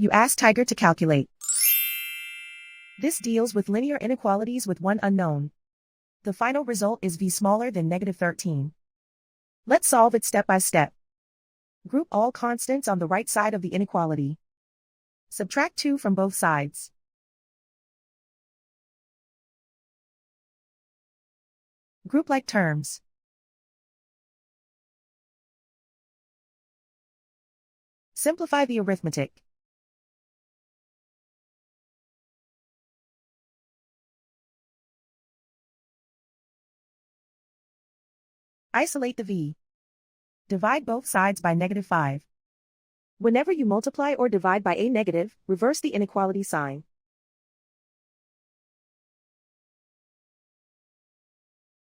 You ask Tiger to calculate. This deals with linear inequalities with one unknown. The final result is v smaller than -13. Let's solve it step by step. Group all constants on the right side of the inequality. Subtract 2 from both sides. Group like terms. Simplify the arithmetic. Isolate the v. Divide both sides by -5. Whenever you multiply or divide by a negative, reverse the inequality sign.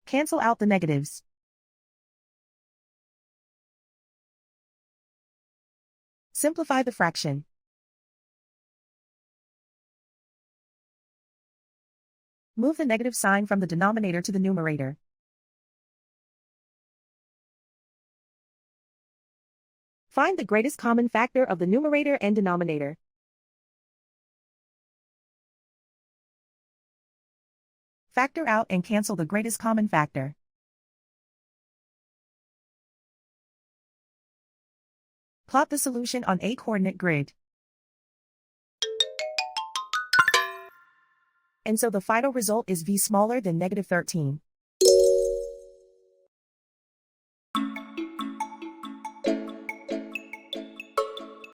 Cancel out the negatives. Simplify the fraction. Move the negative sign from the denominator to the numerator. Find the greatest common factor of the numerator and denominator. Factor out and cancel the greatest common factor. Plot the solution on a coordinate grid. And so the final result is v smaller than -13.